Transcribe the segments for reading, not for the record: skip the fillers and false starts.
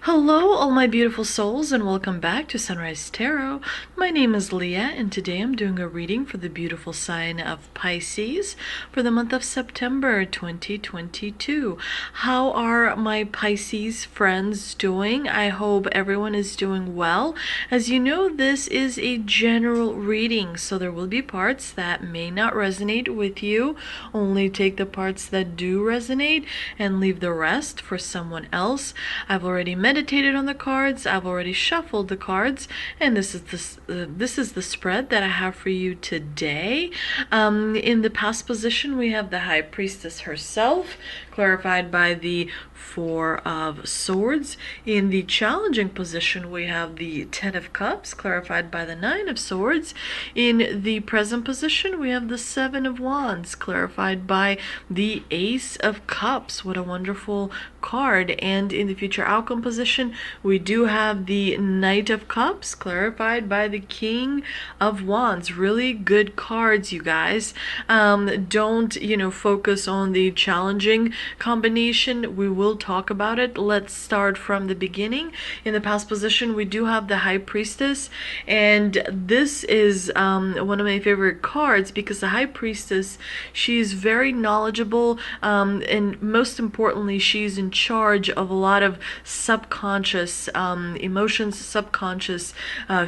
Hello, all my beautiful souls, and welcome back to Sunrise Tarot. My name is Leah, and today I'm doing a reading for the beautiful sign of Pisces for the month of September 2022. How are my Pisces friends doing? I hope everyone is doing well. As you know, this is a general reading, so there will be parts that may not resonate with you. Only take the parts that do resonate and leave the rest for someone else. I've already meditated on the cards, I've already shuffled the cards, and this is the spread that I have for you today. In the past position, we have the High Priestess herself, clarified by the Four of Swords. In the challenging position, we have the Ten of Cups, clarified by the Nine of Swords. In the present position, we have the Seven of Wands, clarified by the Ace of Cups. What a wonderful card. And in the future outcome position, we do have the Knight of Cups, clarified by the King of Wands. Really good cards, you guys. Don't focus on the challenging combination. We will talk about it. Let's start from the beginning. In the past position, we do have the High Priestess, and this is one of my favorite cards because the High Priestess, she's very knowledgeable, and most importantly, she's in charge of a lot of subconscious emotions, subconscious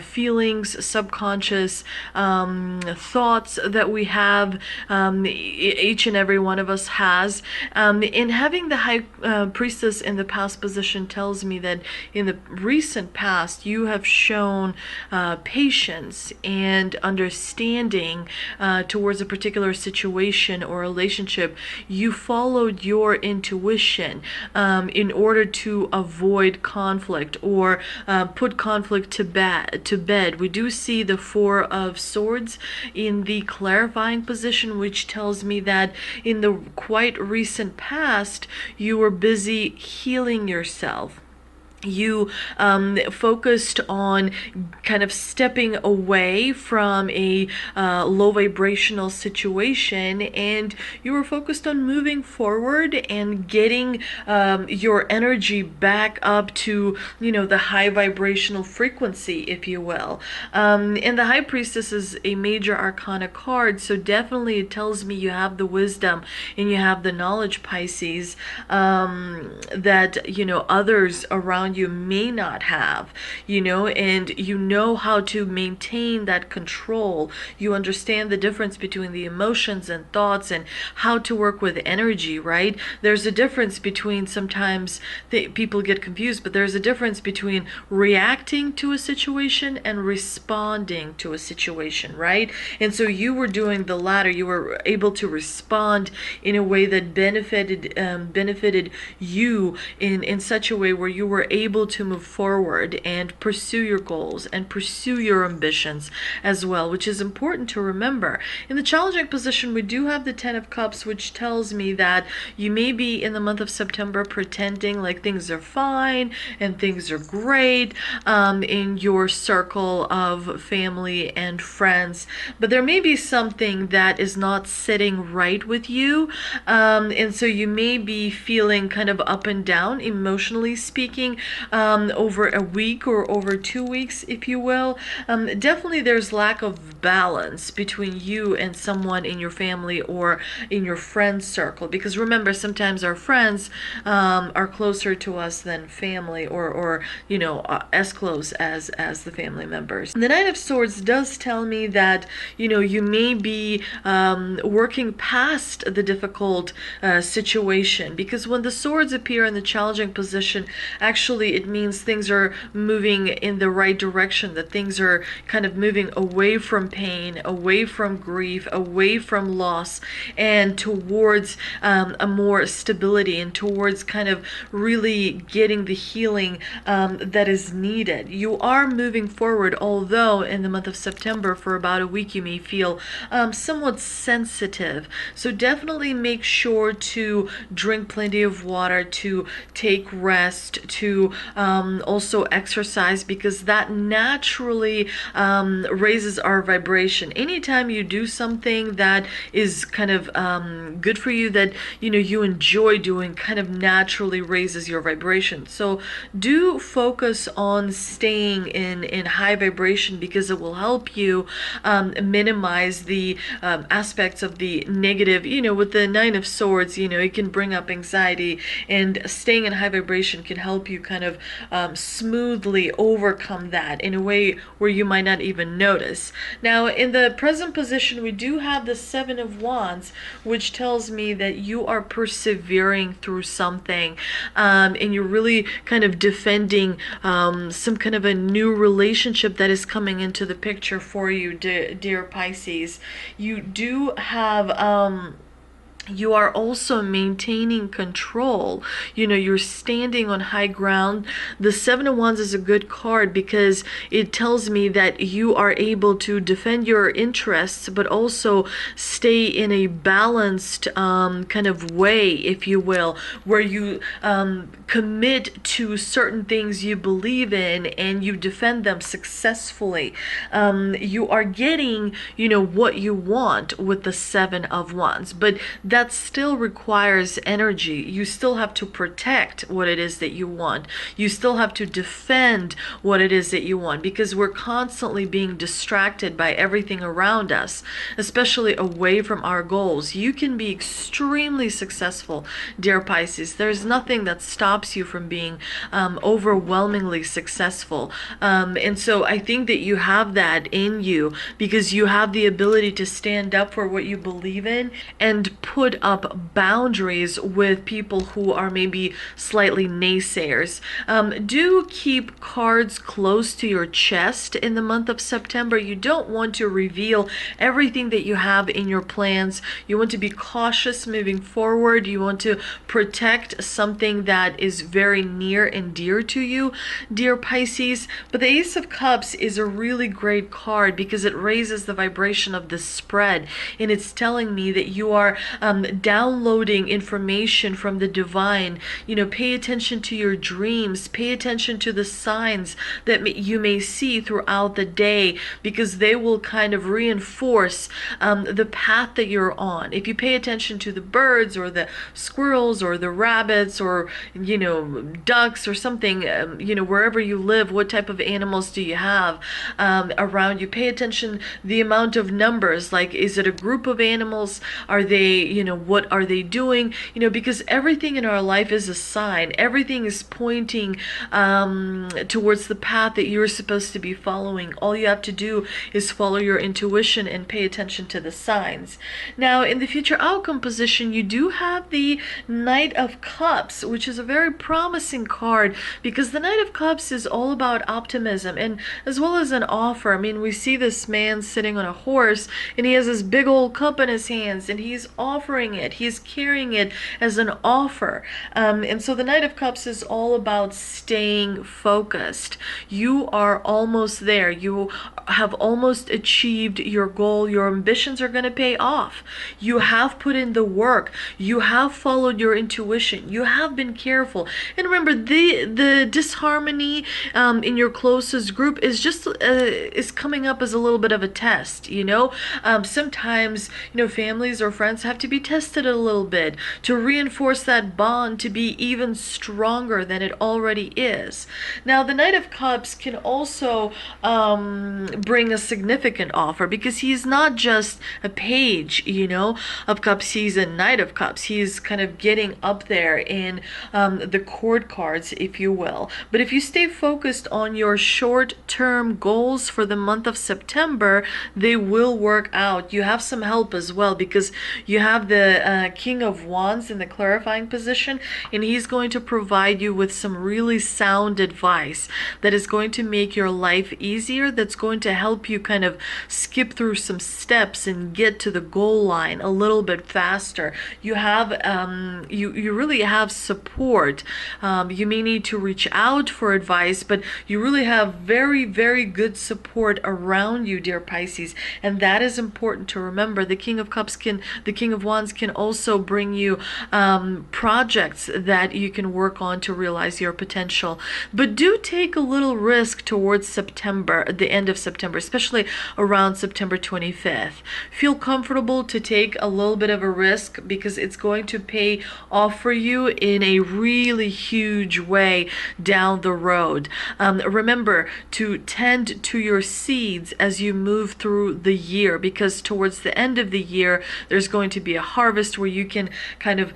feelings, subconscious thoughts that we have, each and every one of us has. In having the High Priestess in the past position tells me that in the recent past you have shown patience and understanding towards a particular situation or relationship. You followed your intuition in order to avoid conflict or put conflict to bed. We do see the Four of Swords in the clarifying position, which tells me that in the quite recent past you were busy healing yourself. You focused on kind of stepping away from a low vibrational situation, and you were focused on moving forward and getting your energy back up to the high vibrational frequency, if you will. And the High Priestess is a major arcana card, so definitely it tells me you have the wisdom and you have the knowledge, Pisces, that others around you may not have, and you know how to maintain that control. You understand the difference between the emotions and thoughts and how to work with energy, right? There's a difference between, sometimes people get confused, but there's a difference between reacting to a situation and responding to a situation, right? And so you were doing the latter. You were able to respond in a way that benefited you in such a way where you were able to move forward and pursue your goals and pursue your ambitions as well, which is important to remember. In the challenging position, we do have the Ten of Cups, which tells me that you may be in the month of September pretending like things are fine and things are great in your circle of family and friends, but there may be something that is not sitting right with you, and so you may be feeling kind of up and down, emotionally speaking, over a week or over 2 weeks, if you will. Definitely there's lack of balance between you and someone in your family or in your friend circle, because remember, sometimes our friends are closer to us than family, or as close as the family members. The Nine of Swords does tell me that you may be working past the difficult situation, because when the swords appear in the challenging position, actually it means things are moving in the right direction, that things are kind of moving away from pain, away from grief, away from loss, and towards a more stability, and towards kind of really getting the healing that is needed. You are moving forward, although in the month of September for about a week you may feel somewhat sensitive. So definitely make sure to drink plenty of water, to take rest, to to also exercise, because that naturally raises our vibration. Anytime you do something that is kind of good for you, that you enjoy doing, kind of naturally raises your vibration. So do focus on staying in high vibration, because it will help you minimize the aspects of the negative. With the Nine of Swords, it can bring up anxiety, and staying in high vibration can help you kind of smoothly overcome that in a way where you might not even notice. Now, in the present position, we do have the Seven of Wands, which tells me that you are persevering through something, and you're really kind of defending some kind of a new relationship that is coming into the picture for you, dear Pisces. You do have you are also maintaining control. You're standing on high ground. The Seven of Wands is a good card because it tells me that you are able to defend your interests, but also stay in a balanced kind of way, if you will, where you commit to certain things you believe in and you defend them successfully. You are getting, what you want with the Seven of Wands, but that still requires energy. You still have to protect what it is that you want. You still have to defend what it is that you want, because we're constantly being distracted by everything around us, especially away from our goals. You can be extremely successful, dear Pisces. There's nothing that stops you from being overwhelmingly successful. And so I think that you have that in you, because you have the ability to stand up for what you believe in and put up boundaries with people who are maybe slightly naysayers. Do keep cards close to your chest in the month of September. You don't want to reveal everything that you have in your plans. You want to be cautious moving forward. You want to protect something that is very near and dear to you, dear Pisces. But the Ace of Cups is a really great card because it raises the vibration of the spread, and it's telling me that you are downloading information from the divine. Pay attention to your dreams. Pay attention to the signs that you may see throughout the day, because they will kind of reinforce the path that you're on. If you pay attention to the birds or the squirrels or the rabbits or ducks or something, wherever you live, what type of animals do you have around you? Pay attention the amount of numbers. Like, is it a group of animals? Are they, what are they doing? Because everything in our life is a sign. Everything is pointing towards the path that you're supposed to be following. All you have to do is follow your intuition and pay attention to the signs. Now, in the future outcome position, you do have the Knight of Cups, which is a very promising card, because the Knight of Cups is all about optimism and as well as an offer. I mean, we see this man sitting on a horse, and he has this big old cup in his hands, and he's offering it. He's carrying it as an offer. And so the Knight of Cups is all about staying focused. You are almost there. You have almost achieved your goal. Your ambitions are going to pay off. You have put in the work. You have followed your intuition. You have been careful. And remember, the disharmony in your closest group is just is coming up as a little bit of a test. Sometimes families or friends have to be tested a little bit to reinforce that bond to be even stronger than it already is. Now, the Knight of Cups can also bring a significant offer, because he's not just a page, of Cups. He's a Knight of Cups. He's kind of getting up there in the court cards, if you will. But if you stay focused on your short-term goals for the month of September, they will work out. You have some help as well, because you have the King of Wands in the clarifying position, and he's going to provide you with some really sound advice that is going to make your life easier, that's going to help you kind of skip through some steps and get to the goal line a little bit faster. You have you really have support. You may need to reach out for advice, but you really have very, very good support around you, dear Pisces, and that is important to remember. The King of Wands Wands can also bring you projects that you can work on to realize your potential. But do take a little risk towards September, the end of September, especially around September 25th. Feel comfortable to take a little bit of a risk because it's going to pay off for you in a really huge way down the road. Remember to tend to your seeds as you move through the year, because towards the end of the year there's going to be a harvest where you can kind of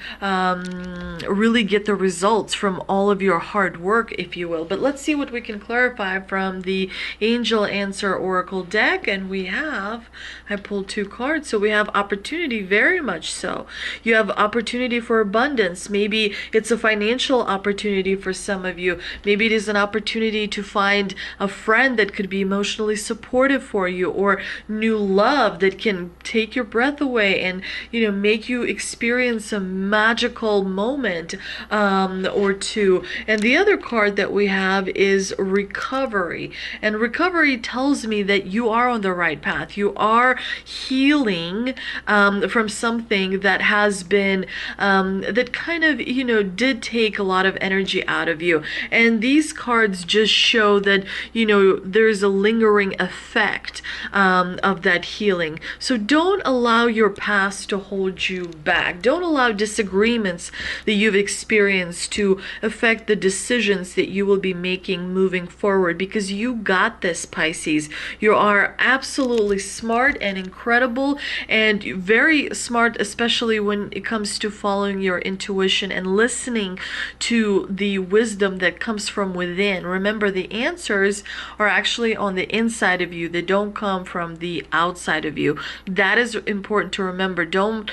really get the results from all of your hard work, if you will. But let's see what we can clarify from the Angel Answer Oracle deck. And I pulled 2 cards, so we have opportunity, very much so. You have opportunity for abundance. Maybe it's a financial opportunity for some of you. Maybe it is an opportunity to find a friend that could be emotionally supportive for you, or new love that can take your breath away and, you know, make you experience a magical moment or two. And the other card that we have is recovery. And recovery tells me that you are on the right path. You are healing from something that has been, that kind of, you know, did take a lot of energy out of you. And these cards just show that, you know, there's a lingering effect of that healing. So don't allow your past to hold you back. Don't allow disagreements that you've experienced to affect the decisions that you will be making moving forward, because you got this, Pisces. You are absolutely smart and incredible, and very smart, especially when it comes to following your intuition and listening to the wisdom that comes from within. Remember, the answers are actually on the inside of you. They don't come from the outside of you. That is important to remember. Don't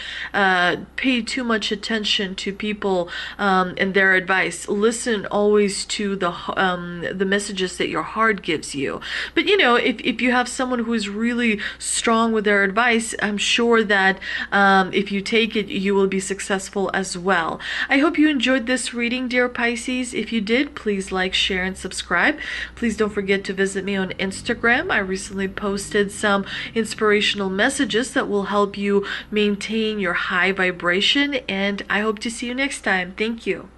pay too much attention to people and their advice. Listen always to the messages that your heart gives you. But you know, if you have someone who is really strong with their advice, I'm sure that if you take it, you will be successful as well. I hope you enjoyed this reading, dear Pisces. If you did, please like, share, and subscribe. Please don't forget to visit me on Instagram. I recently posted some inspirational messages that will help you maintain your high vibration, and I hope to see you next time. Thank you.